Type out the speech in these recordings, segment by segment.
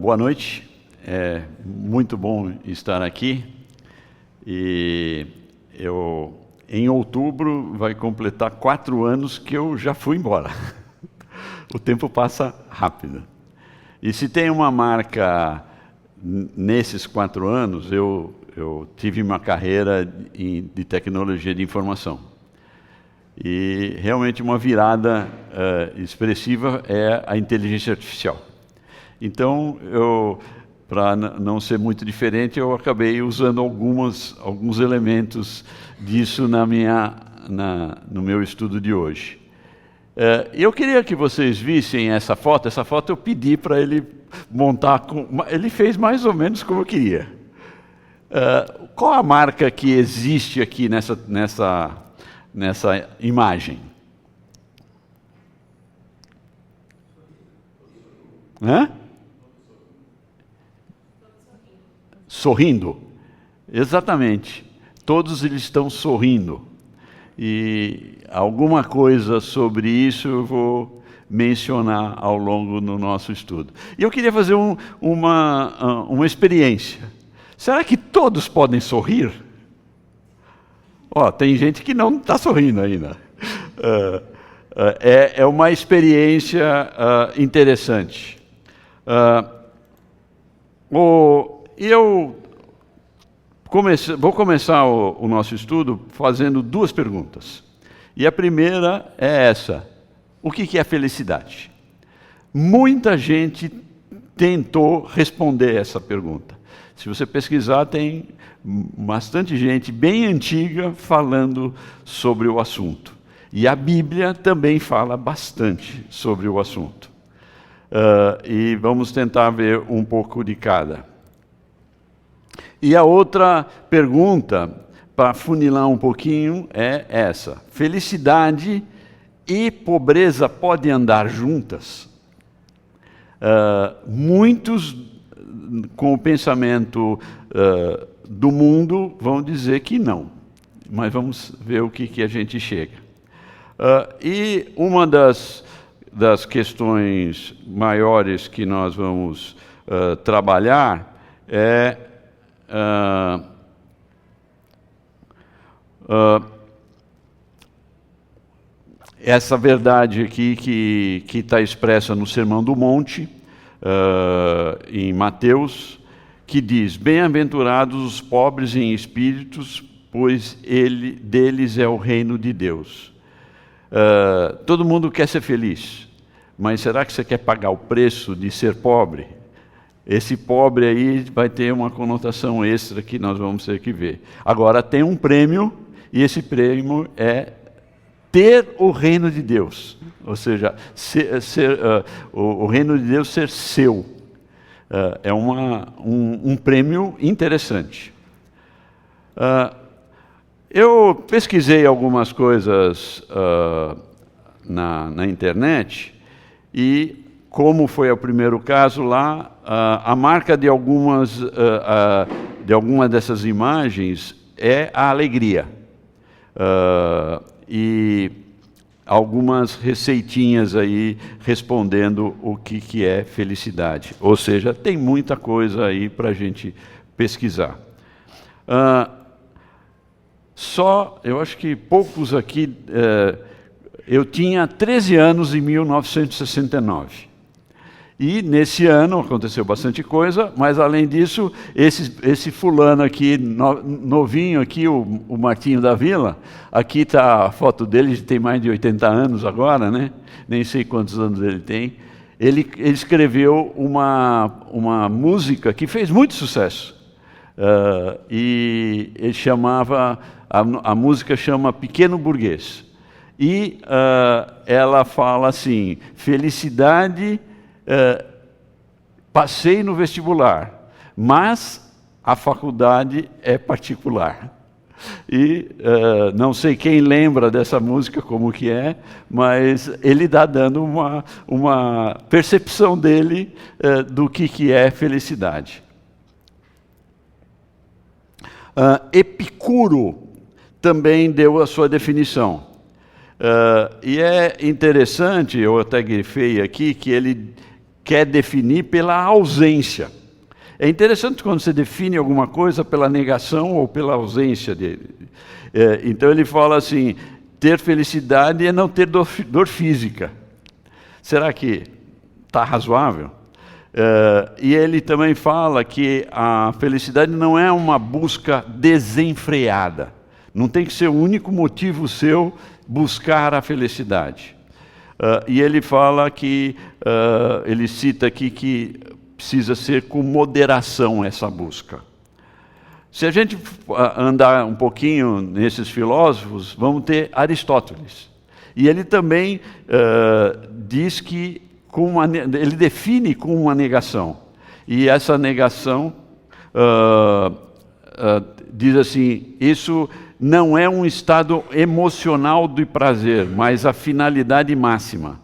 Boa noite, é muito bom estar aqui e em outubro vai completar 4 anos que eu já fui embora. O tempo passa rápido. E se tem uma marca nesses 4 anos, eu tive uma carreira de tecnologia de informação. E realmente uma virada expressiva é a inteligência artificial. Então, para não ser muito diferente, eu acabei usando alguns elementos disso no meu estudo de hoje. Eu queria que vocês vissem essa foto. Essa foto eu pedi para ele montar. Ele fez mais ou menos como eu queria. Qual a marca que existe aqui nessa imagem? Hã? Sorrindo. Exatamente. Todos eles estão sorrindo. E alguma coisa sobre isso eu vou mencionar ao longo do nosso estudo. E eu queria fazer uma experiência. Será que todos podem sorrir? Tem gente que não está sorrindo ainda. É uma experiência interessante. Eu vou começar o nosso estudo fazendo 2 perguntas. E a primeira é essa: o que é felicidade? Muita gente tentou responder essa pergunta. Se você pesquisar, tem bastante gente bem antiga falando sobre o assunto. E a Bíblia também fala bastante sobre o assunto. E vamos tentar ver um pouco de cada. E a outra pergunta, para funilar um pouquinho, é essa: felicidade e pobreza podem andar juntas? Muitos, com o pensamento do mundo, vão dizer que não. Mas vamos ver o que a gente chega. E uma das questões maiores que nós vamos trabalhar é essa verdade aqui que está expressa no Sermão do Monte, em Mateus, que diz: bem-aventurados os pobres em espíritos, pois deles é o reino de Deus. Todo mundo quer ser feliz, mas será que você quer pagar o preço de ser pobre? Esse pobre aí vai ter uma conotação extra que nós vamos ter que ver. Agora, tem um prêmio, e esse prêmio é ter o reino de Deus. Ou seja, o reino de Deus ser seu. É um prêmio interessante. Eu pesquisei algumas coisas na internet, e como foi o primeiro caso lá, a marca de alguma dessas imagens é a alegria. E algumas receitinhas aí respondendo o que é felicidade. Ou seja, tem muita coisa aí para a gente pesquisar. Eu acho que poucos aqui... eu tinha 13 anos em 1969. E nesse ano aconteceu bastante coisa, mas além disso, esse fulano aqui, novinho aqui, o Martinho da Vila, aqui está a foto dele, tem mais de 80 anos agora, né? Nem sei quantos anos ele tem. Ele escreveu uma música que fez muito sucesso. E ele a música chama Pequeno Burguês. E ela fala assim: felicidade... passei no vestibular, mas a faculdade é particular. E não sei quem lembra dessa música, como que é, mas ele está dando uma percepção dele do que é felicidade. Epicuro também deu a sua definição. E é interessante, eu até grifei aqui, que ele quer definir pela ausência. É interessante quando você define alguma coisa pela negação ou pela ausência dele. Então ele fala assim, ter felicidade é não ter dor física. Será que está razoável? E ele também fala que a felicidade não é uma busca desenfreada. Não tem que ser o único motivo seu buscar a felicidade. E ele fala que, ele cita aqui que precisa ser com moderação essa busca. Se a gente andar um pouquinho nesses filósofos, vamos ter Aristóteles. E ele também diz que, ele define como uma negação. E essa negação diz assim, isso não é um estado emocional de prazer, mas a finalidade máxima.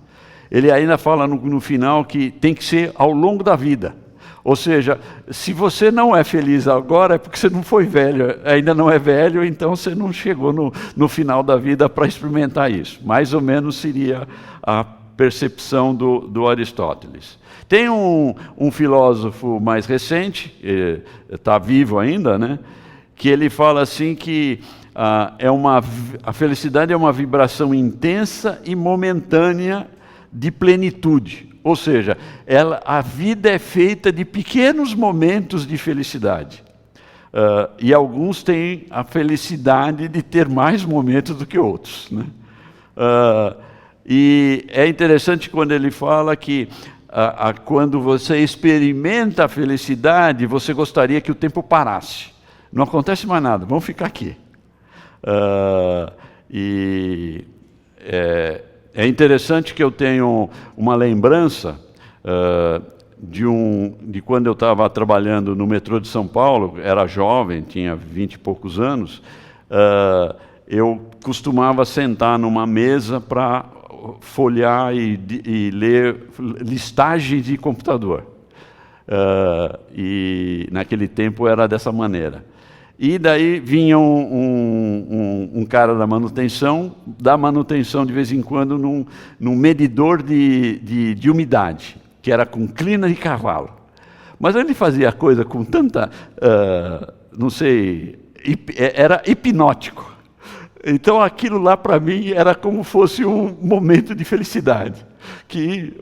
Ele ainda fala no final que tem que ser ao longo da vida. Ou seja, se você não é feliz agora, é porque você não foi velho, ainda não é velho, então você não chegou no final da vida para experimentar isso. Mais ou menos seria a percepção do Aristóteles. Tem um filósofo mais recente, está vivo ainda, né? Que ele fala assim que a felicidade é uma vibração intensa e momentânea de plenitude. Ou seja, a vida é feita de pequenos momentos de felicidade. E alguns têm a felicidade de ter mais momentos do que outros, né? E é interessante quando ele fala que quando você experimenta a felicidade, você gostaria que o tempo parasse. Não acontece mais nada, vamos ficar aqui. É interessante que eu tenho uma lembrança de quando eu estava trabalhando no metrô de São Paulo, era jovem, tinha 20 e poucos anos, eu costumava sentar numa mesa para folhear e ler listagens de computador. E naquele tempo era dessa maneira. E daí vinha um cara da manutenção de vez em quando num medidor de umidade, que era com crina de cavalo. Mas ele fazia a coisa com tanta, não sei, era hipnótico. Então aquilo lá para mim era como fosse um momento de felicidade, que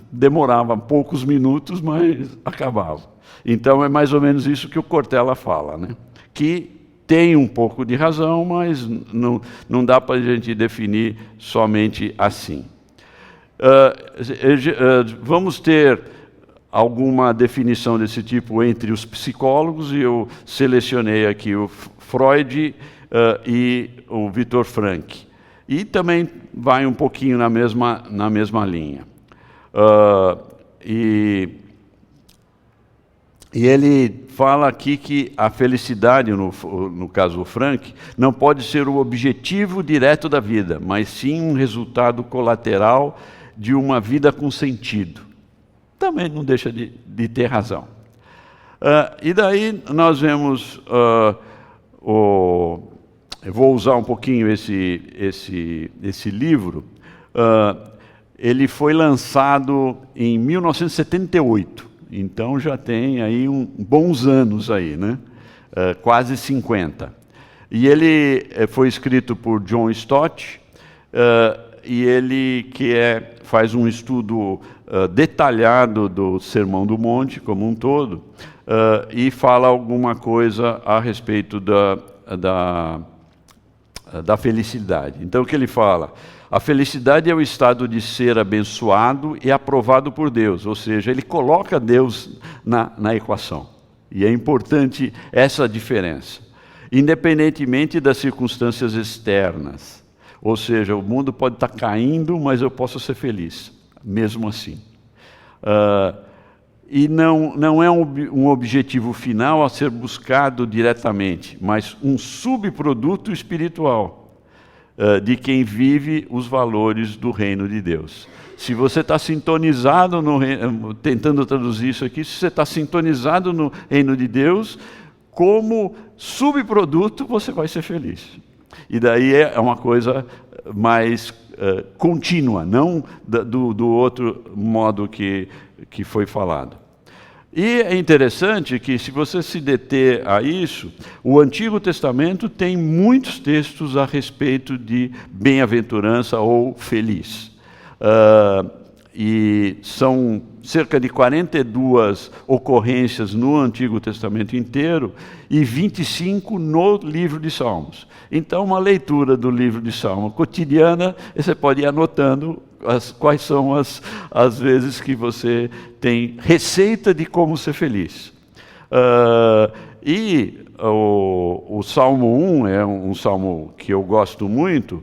demorava poucos minutos, mas acabava. Então é mais ou menos isso que o Cortella fala, né? Que tem um pouco de razão, mas não dá para a gente definir somente assim. Vamos ter alguma definição desse tipo entre os psicólogos, e eu selecionei aqui o Freud e o Viktor Frankl. E também vai um pouquinho na mesma linha. E ele fala aqui que a felicidade, no caso do Frankl, não pode ser o objetivo direto da vida, mas sim um resultado colateral de uma vida com sentido. Também não deixa de ter razão. E daí nós vemos, eu vou usar um pouquinho esse livro. Ele foi lançado em 1978. Então já tem aí bons anos aí, né? Quase 50. E ele foi escrito por John Stott, e ele faz um estudo detalhado do Sermão do Monte como um todo, e fala alguma coisa a respeito da felicidade. Então o que ele fala? A felicidade é o estado de ser abençoado e aprovado por Deus, ou seja, ele coloca Deus na equação. E é importante essa diferença, independentemente das circunstâncias externas. Ou seja, o mundo pode estar caindo, mas eu posso ser feliz, mesmo assim. E não é um objetivo final a ser buscado diretamente, mas um subproduto espiritual de quem vive os valores do reino de Deus. Se você está sintonizado tentando traduzir isso aqui, se você está sintonizado no reino de Deus, como subproduto você vai ser feliz. E daí é uma coisa mais contínua, não do outro modo que foi falado. E é interessante que, se você se deter a isso, o Antigo Testamento tem muitos textos a respeito de bem-aventurança ou feliz. E são cerca de 42 ocorrências no Antigo Testamento inteiro e 25 no livro de Salmos. Então, uma leitura do livro de Salmos cotidiana, você pode ir anotando quais são as vezes que você tem receita de como ser feliz. E o Salmo 1 é um salmo que eu gosto muito,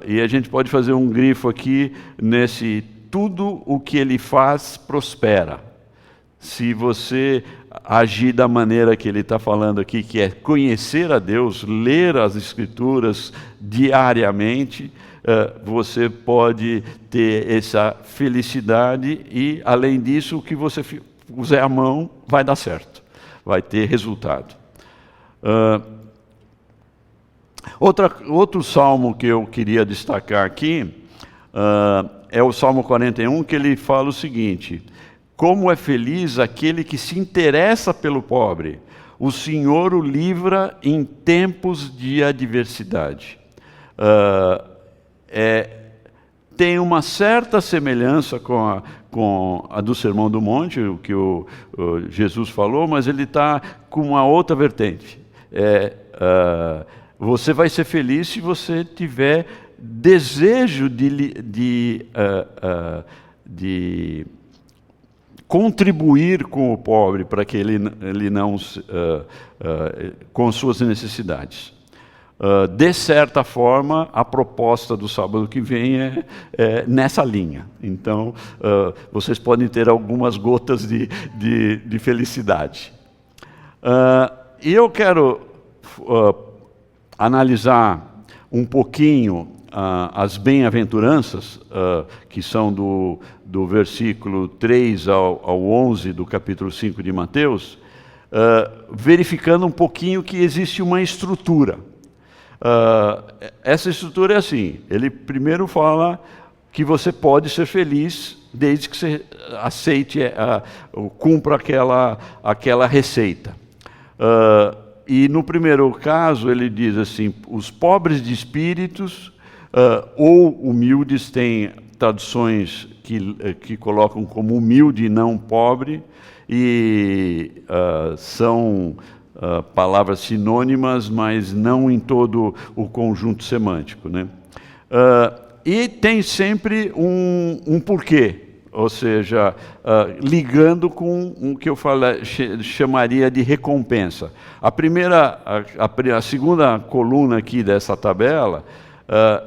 e a gente pode fazer um grifo aqui nesse: tudo o que ele faz prospera. Se você agir da maneira que ele está falando aqui, que é conhecer a Deus, ler as Escrituras diariamente, você pode ter essa felicidade e, além disso, o que você puser a mão vai dar certo, vai ter resultado. Outro salmo que eu queria destacar aqui é o Salmo 41, que ele fala o seguinte: como é feliz aquele que se interessa pelo pobre, o Senhor o livra em tempos de adversidade. Tem uma certa semelhança com a do Sermão do Monte, o que o Jesus falou, mas ele está com uma outra vertente. Você vai ser feliz se você tiver desejo de contribuir com o pobre para que ele não com suas necessidades. De certa forma, a proposta do sábado que vem é nessa linha. Então, vocês podem ter algumas gotas de felicidade. E eu quero analisar um pouquinho as bem-aventuranças, que são do versículo 3 ao 11 do capítulo 5 de Mateus, verificando um pouquinho que existe uma estrutura. Essa estrutura é assim: ele primeiro fala que você pode ser feliz desde que você aceite, cumpra aquela receita. E no primeiro caso ele diz assim: os pobres de espíritos ou humildes, tem traduções que colocam como humilde e não pobre, e são palavras sinônimas, mas não em todo o conjunto semântico, né? E tem sempre um porquê, ou seja, ligando com o que eu chamaria de recompensa. A segunda coluna aqui dessa tabela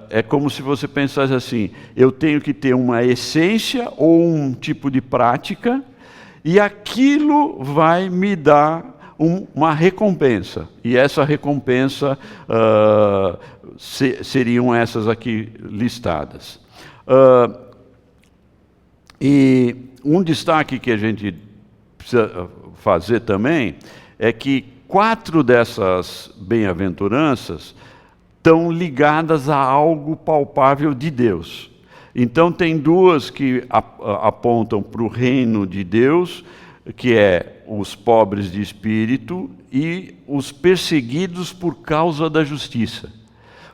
é como se você pensasse assim: eu tenho que ter uma essência ou um tipo de prática, e aquilo vai me dar uma recompensa. E essa recompensa seriam essas aqui listadas. E um destaque que a gente precisa fazer também é que 4 dessas bem-aventuranças estão ligadas a algo palpável de Deus. Então, tem 2 que apontam para o reino de Deus, que é os pobres de espírito e os perseguidos por causa da justiça.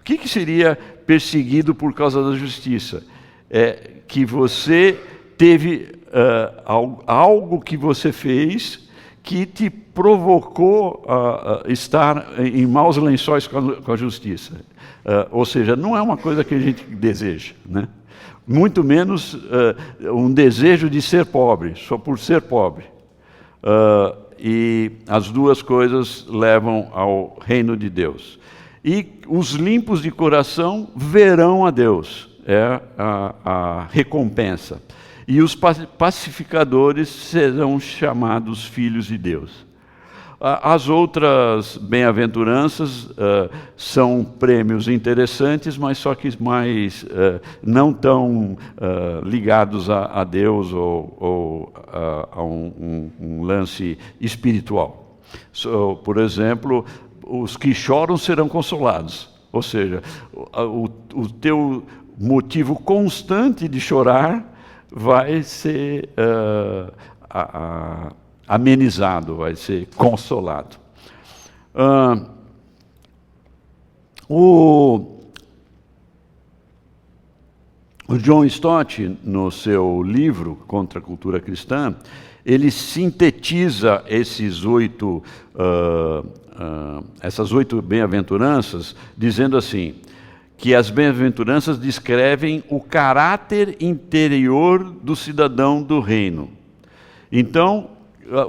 O que seria perseguido por causa da justiça? É que você teve algo que você fez que te provocou a estar em maus lençóis com a justiça. Ou seja, não é uma coisa que a gente deseja, né? Muito menos um desejo de ser pobre, só por ser pobre. E as 2 coisas levam ao reino de Deus. E os limpos de coração verão a Deus, é a recompensa. E os pacificadores serão chamados filhos de Deus. As outras bem-aventuranças são prêmios interessantes, mas só que mais não tão ligados a Deus ou a um lance espiritual. Por exemplo, os que choram serão consolados. Ou seja, o teu motivo constante de chorar vai ser amenizado, vai ser consolado. O John Stott, no seu livro Contra a Cultura Cristã, ele sintetiza essas 8 bem-aventuranças, dizendo assim, que as bem-aventuranças descrevem o caráter interior do cidadão do reino. Então,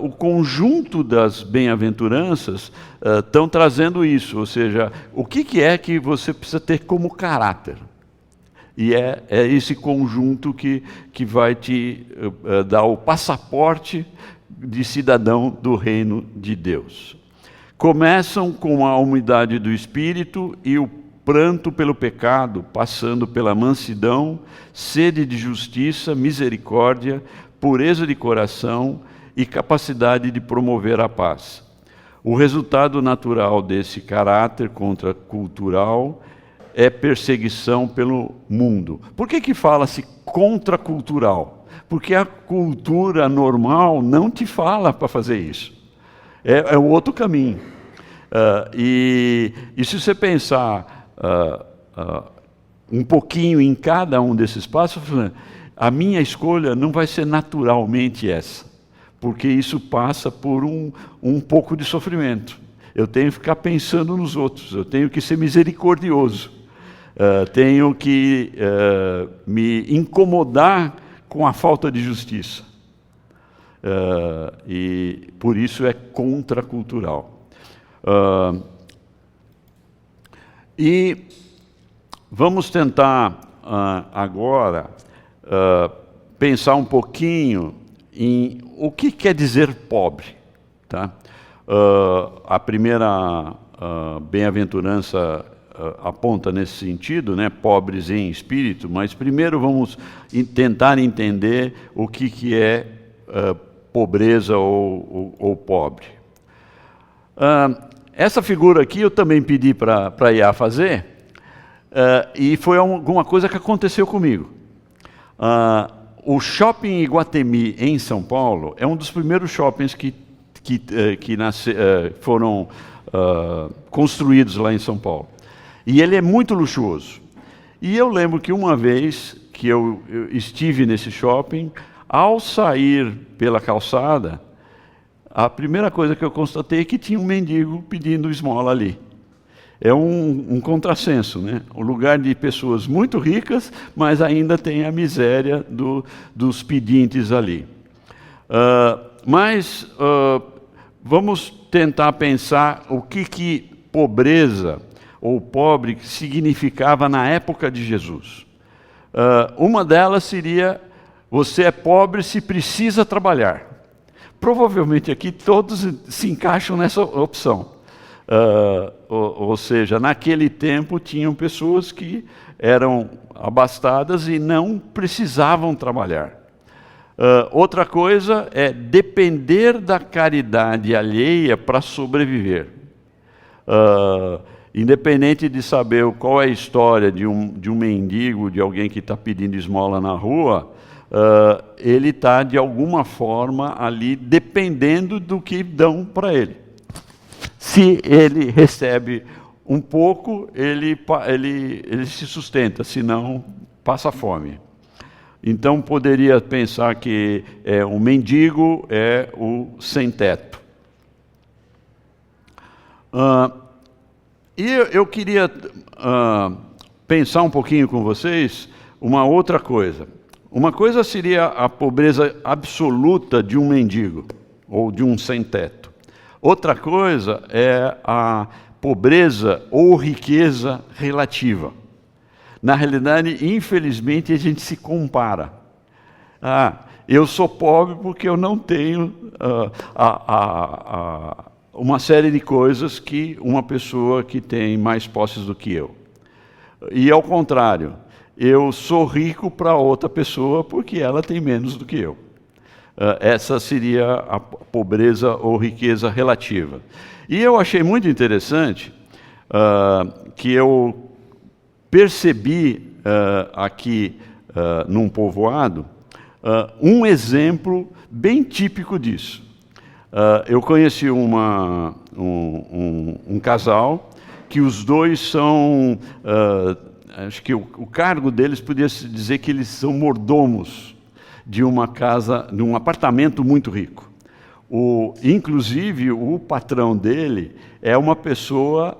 o conjunto das bem-aventuranças estão trazendo isso, ou seja, o que é que você precisa ter como caráter? E é esse conjunto que vai te dar o passaporte de cidadão do reino de Deus. Começam com a humildade do espírito e o pranto pelo pecado, passando pela mansidão, sede de justiça, misericórdia, pureza de coração e capacidade de promover a paz. O resultado natural desse caráter contracultural é perseguição pelo mundo. Por que fala-se contracultural? Porque a cultura normal não te fala para fazer isso. É o outro caminho. E se você pensar um pouquinho em cada um desses passos, a minha escolha não vai ser naturalmente essa, porque isso passa por um pouco de sofrimento. Eu tenho que ficar pensando nos outros, eu tenho que ser misericordioso. Tenho que me incomodar com a falta de justiça. E por isso é contracultural. E vamos tentar agora pensar um pouquinho em o que quer dizer pobre. Tá? A primeira bem-aventurança aponta nesse sentido, né? Pobres em espírito, mas primeiro vamos tentar entender o que é pobreza ou pobre. Essa figura aqui eu também pedi para a Iá fazer, e foi alguma coisa que aconteceu comigo. O Shopping Iguatemi, em São Paulo, é um dos primeiros shoppings que foram construídos lá em São Paulo. E ele é muito luxuoso. E eu lembro que uma vez que eu estive nesse shopping, ao sair pela calçada, a primeira coisa que eu constatei é que tinha um mendigo pedindo esmola ali. É um contrassenso, né? Um lugar de pessoas muito ricas, mas ainda tem a miséria dos pedintes ali. Vamos tentar pensar o que pobreza ou pobre significava na época de Jesus. Uma delas seria, você é pobre se precisa trabalhar. Provavelmente aqui todos se encaixam nessa opção. Ou seja, naquele tempo tinham pessoas que eram abastadas e não precisavam trabalhar. Outra coisa é depender da caridade alheia para sobreviver. Independente de saber qual é a história de um mendigo, de alguém que está pedindo esmola na rua, ele está, de alguma forma, ali dependendo do que dão para ele. Se ele recebe um pouco, ele se sustenta, senão passa fome. Então, poderia pensar que o mendigo é o sem-teto. E eu queria pensar um pouquinho com vocês uma outra coisa. Uma coisa seria a pobreza absoluta de um mendigo, ou de um sem-teto. Outra coisa é a pobreza ou riqueza relativa. Na realidade, infelizmente, a gente se compara. Eu sou pobre porque eu não tenho uma série de coisas que uma pessoa que tem mais posses do que eu. E ao contrário, eu sou rico para outra pessoa porque ela tem menos do que eu. Essa seria a pobreza ou riqueza relativa. E eu achei muito interessante que eu percebi aqui num povoado um exemplo bem típico disso. Eu conheci um casal que os dois são, acho que o cargo deles podia-se dizer que eles são mordomos de uma casa, de um apartamento muito rico. Inclusive, o patrão dele é uma pessoa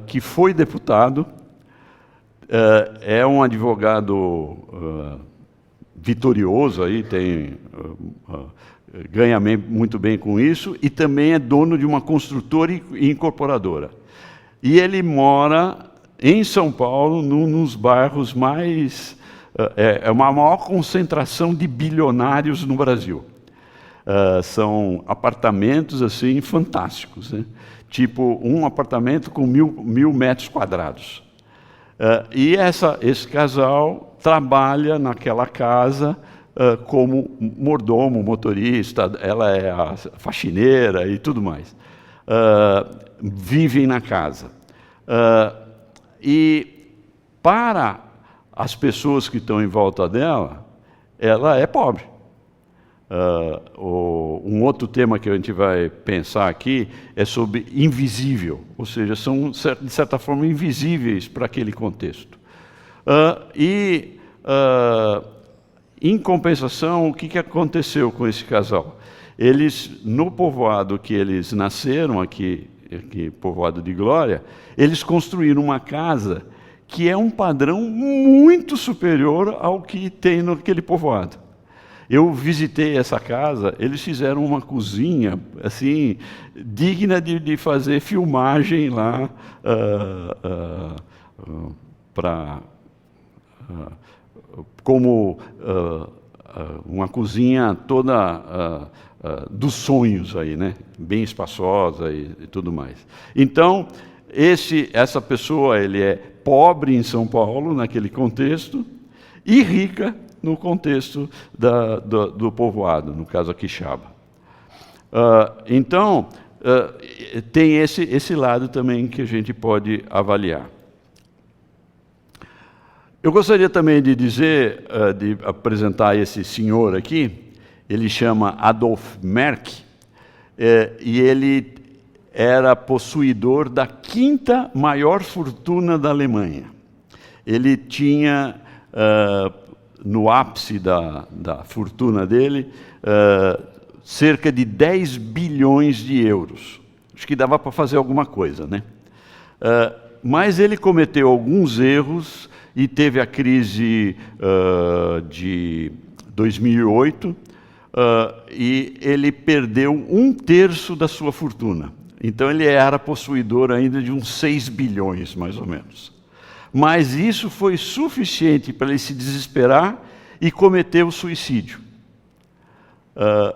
que foi deputado, é um advogado vitorioso, aí ganha muito bem com isso, e também é dono de uma construtora e incorporadora. E ele mora em São Paulo, nos bairros mais... É uma maior concentração de bilionários no Brasil. São apartamentos assim fantásticos, né? Tipo um apartamento com 1.000 metros quadrados. E esse casal trabalha naquela casa como mordomo, motorista, ela é a faxineira e tudo mais. Vivem na casa. E para as pessoas que estão em volta dela, ela é pobre. Um outro tema que a gente vai pensar aqui é sobre invisível, ou seja, são, de certa forma, invisíveis para aquele contexto. Em compensação, o que aconteceu com esse casal? Eles, no povoado que eles nasceram, aqui povoado de Glória, eles construíram uma casa que é um padrão muito superior ao que tem naquele povoado. Eu visitei essa casa, eles fizeram uma cozinha assim digna de fazer filmagem lá como uma cozinha toda dos sonhos aí, né? Bem espaçosa e tudo mais. Então, essa pessoa, ele é pobre em São Paulo, naquele contexto, e rica no contexto do povoado, no caso aqui Quixaba. Então, tem esse lado também que a gente pode avaliar. Eu gostaria também de dizer, de apresentar esse senhor aqui. Ele chama Adolf Merck, e ele era possuidor da 5ª maior fortuna da Alemanha. Ele tinha, no ápice da fortuna dele, cerca de 10 bilhões de euros. Acho que dava para fazer alguma coisa, né? Mas ele cometeu alguns erros e teve a crise de 2008, e ele perdeu 1/3 da sua fortuna. Então ele era possuidor ainda de uns 6 bilhões, mais ou menos. Mas isso foi suficiente para ele se desesperar e cometer o suicídio.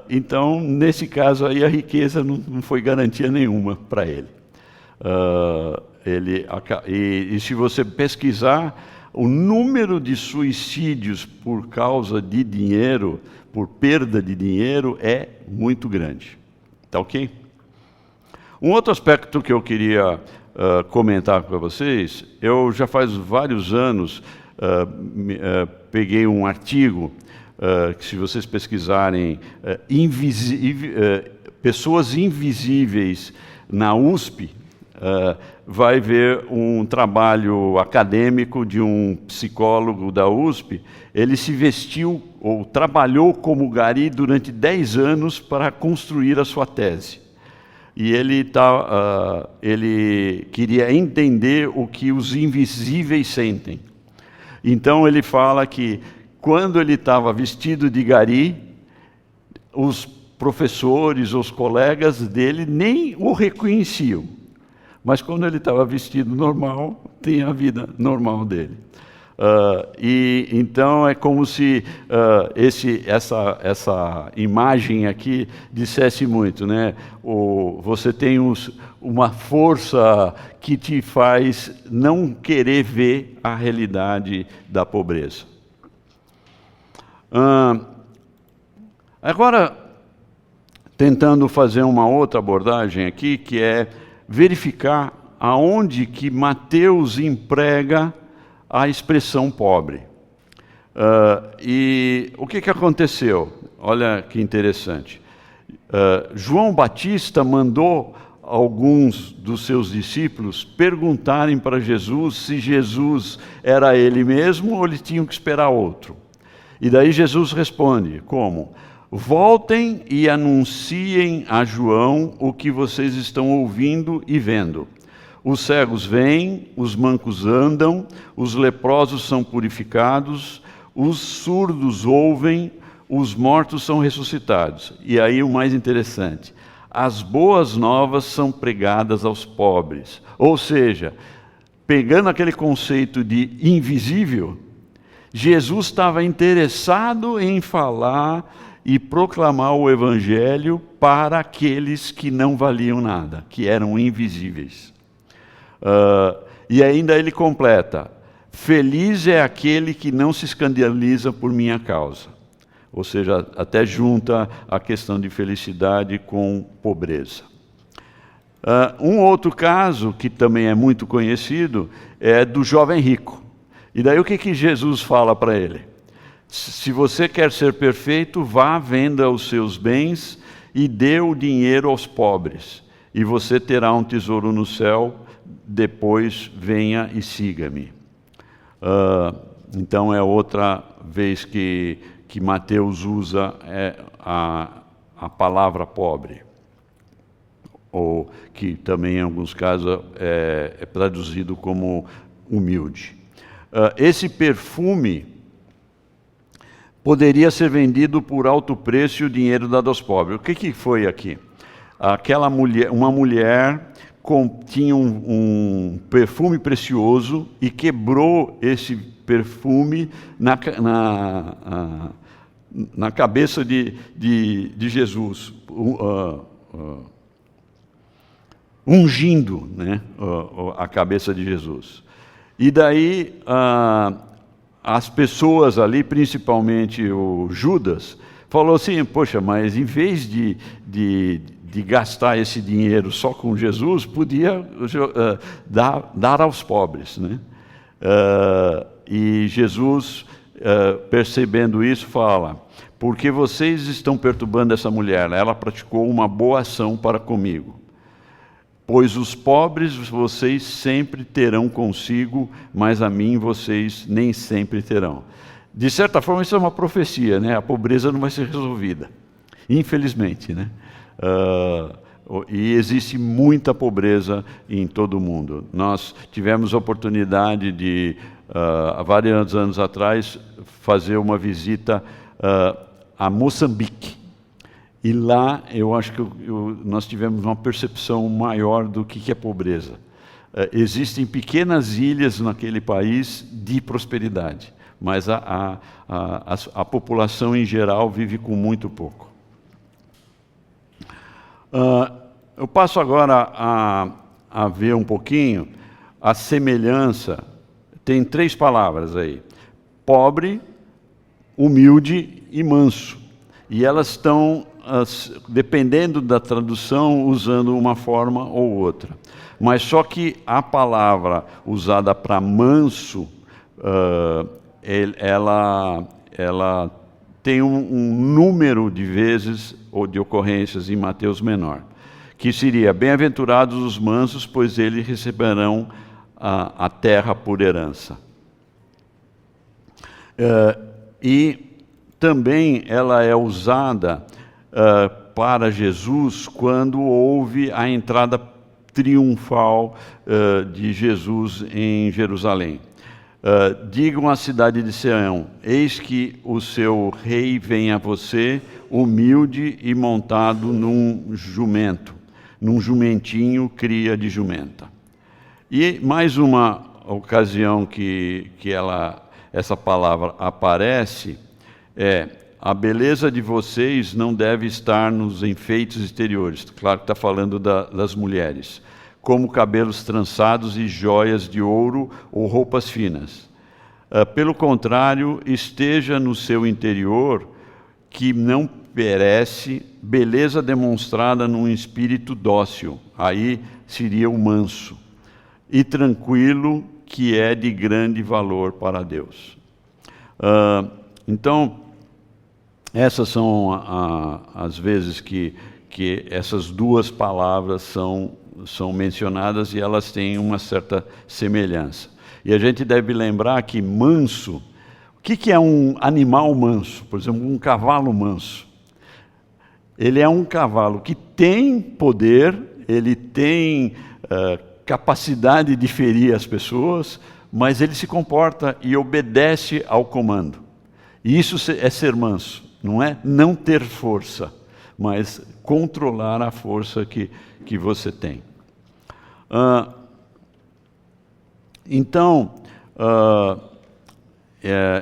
Então, nesse caso aí, a riqueza não foi garantia nenhuma para ele. E se você pesquisar, o número de suicídios por causa de dinheiro, por perda de dinheiro, é muito grande. Tá ok? Um outro aspecto que eu queria comentar para vocês, eu já faz vários anos peguei um artigo que, se vocês pesquisarem pessoas invisíveis na USP, vai ver um trabalho acadêmico de um psicólogo da USP. Ele se vestiu ou trabalhou como gari durante 10 anos para construir a sua tese. E ele queria entender o que os invisíveis sentem. Então ele fala que quando ele estava vestido de gari, os professores, os colegas dele nem o reconheciam. Mas quando ele estava vestido normal, tinha a vida normal dele. Então é como se essa imagem aqui dissesse muito, né? Você tem uma força que te faz não querer ver a realidade da pobreza. Agora, tentando fazer uma outra abordagem aqui, que é verificar aonde que Mateus emprega a expressão pobre. E o que aconteceu? Olha que interessante. João Batista mandou alguns dos seus discípulos perguntarem para Jesus se Jesus era ele mesmo ou eles tinham que esperar outro. E daí Jesus responde, como? Voltem e anunciem a João o que vocês estão ouvindo e vendo. Os cegos veem, os mancos andam, os leprosos são purificados, os surdos ouvem, os mortos são ressuscitados. E aí o mais interessante, as boas novas são pregadas aos pobres. Ou seja, pegando aquele conceito de invisível, Jesus estava interessado em falar e proclamar o Evangelho para aqueles que não valiam nada, que eram invisíveis. E ainda ele completa, feliz é aquele que não se escandaliza por minha causa. Ou seja, até junta a questão de felicidade com pobreza. Um outro caso, que também é muito conhecido, é do jovem rico. E daí o que Jesus fala para ele? Se você quer ser perfeito, vá, venda os seus bens e dê o dinheiro aos pobres, e você terá um tesouro no céu, depois venha e siga-me. Então é outra vez que Mateus usa a palavra pobre, ou que também em alguns casos é traduzido como humilde. Esse perfume poderia ser vendido por alto preço e o dinheiro dado aos pobres. O que foi aqui? Uma mulher tinha um perfume precioso e quebrou esse perfume na cabeça de Jesus, ungindo, né, a cabeça de Jesus. E daí as pessoas ali, principalmente o Judas, falou assim, poxa, mas em vez de gastar esse dinheiro só com Jesus, podia dar aos pobres, né? E Jesus, percebendo isso, fala, porque vocês estão perturbando essa mulher, ela praticou uma boa ação para comigo. Pois os pobres vocês sempre terão consigo, mas a mim vocês nem sempre terão. De certa forma, isso é uma profecia, né? A pobreza não vai ser resolvida, infelizmente, né? E existe muita pobreza em todo o mundo. Nós tivemos a oportunidade de, há vários anos atrás, fazer uma visita a Moçambique. E lá eu acho que nós tivemos uma percepção maior do que é pobreza. Existem pequenas ilhas naquele país de prosperidade, mas a população em geral vive com muito pouco. Eu passo agora a ver um pouquinho a semelhança. Tem 3 palavras aí: pobre, humilde e manso. E elas estão, dependendo da tradução, usando uma forma ou outra. Mas só que a palavra usada para manso, ela tem um número de vezes ou de ocorrências em Mateus menor, que seria, bem-aventurados os mansos, pois eles receberão a terra por herança. E também ela é usada para Jesus quando houve a entrada triunfal de Jesus em Jerusalém. Digam à cidade de Sião, eis que o seu rei vem a você, humilde e montado num jumentinho, cria de jumenta. E mais uma ocasião que essa palavra aparece a beleza de vocês não deve estar nos enfeites exteriores. Claro que está falando das mulheres. Como cabelos trançados e joias de ouro ou roupas finas. Pelo contrário, esteja no seu interior, que não perece, beleza demonstrada num espírito dócil. Aí seria o manso. E tranquilo, que é de grande valor para Deus. Então, essas são as vezes que essas duas palavras são mencionadas e elas têm uma certa semelhança. E a gente deve lembrar que manso, o que é um animal manso? Por exemplo, um cavalo manso. Ele é um cavalo que tem poder, ele tem capacidade de ferir as pessoas, mas ele se comporta e obedece ao comando. E isso é ser manso, não é não ter força, mas controlar a força que você tem. Então,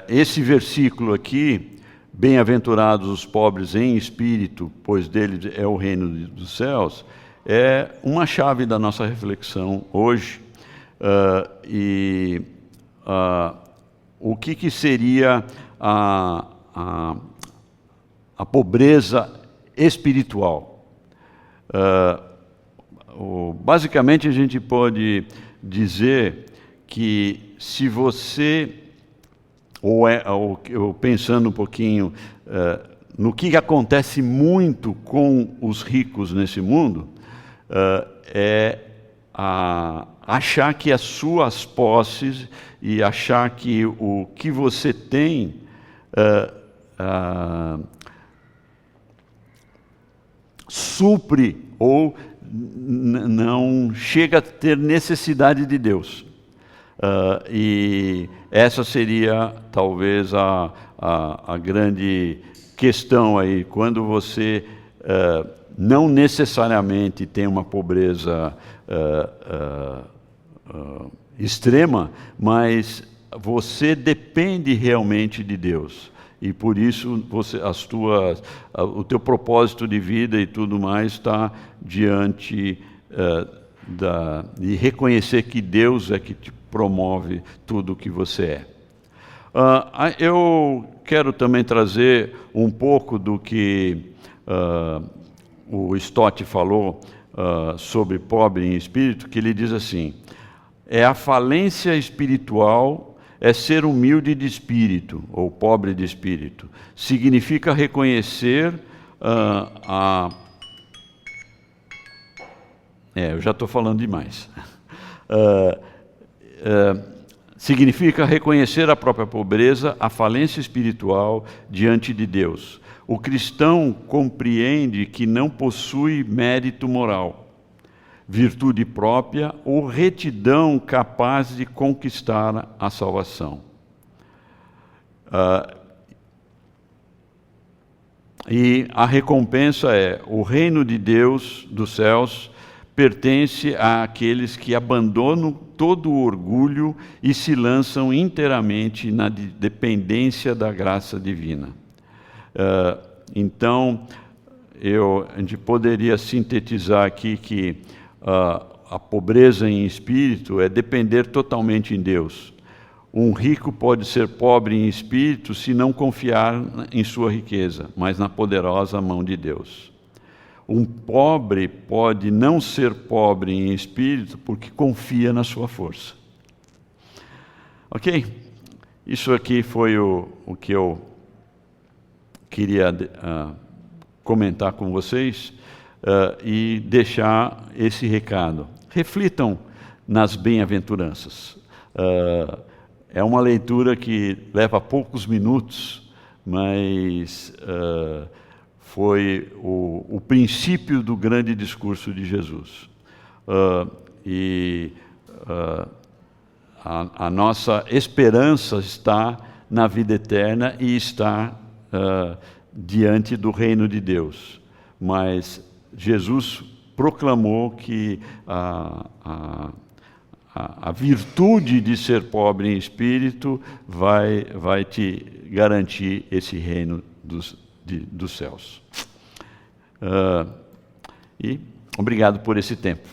esse versículo aqui, bem-aventurados os pobres em espírito, pois deles é o reino dos céus, é uma chave da nossa reflexão hoje. O que seria a pobreza espiritual? Basicamente, a gente pode dizer que se você, ou pensando um pouquinho no que acontece muito com os ricos nesse mundo, é achar que as suas posses e achar que o que você tem supre ou não chega a ter necessidade de Deus. E essa seria talvez a grande questão aí, quando você não necessariamente tem uma pobreza extrema, mas você depende realmente de Deus. E por isso o teu propósito de vida e tudo mais está diante de reconhecer que Deus é que te promove tudo o que você é. Eu quero também trazer um pouco do que o Stott falou sobre pobre em espírito, que ele diz assim: a falência espiritual é ser humilde de espírito, ou pobre de espírito. Significa reconhecer eu já estou falando demais. Significa reconhecer a própria pobreza, a falência espiritual diante de Deus. O cristão compreende que não possui mérito moral, virtude própria ou retidão capaz de conquistar a salvação. E a recompensa o reino de Deus, dos céus, pertence àqueles que abandonam todo o orgulho e se lançam inteiramente na dependência da graça divina. Então, a gente poderia sintetizar aqui que a pobreza em espírito é depender totalmente em Deus. Um rico pode ser pobre em espírito se não confiar em sua riqueza, mas na poderosa mão de Deus. Um pobre pode não ser pobre em espírito porque confia na sua força. Ok? Isso aqui foi o que eu queria comentar com vocês e deixar esse recado. Reflitam nas bem-aventuranças. É uma leitura que leva poucos minutos, mas foi o princípio do grande discurso de Jesus. A nossa esperança está na vida eterna e está diante do reino de Deus. Mas Jesus proclamou que a virtude de ser pobre em espírito vai te garantir esse reino dos céus. E obrigado por esse tempo.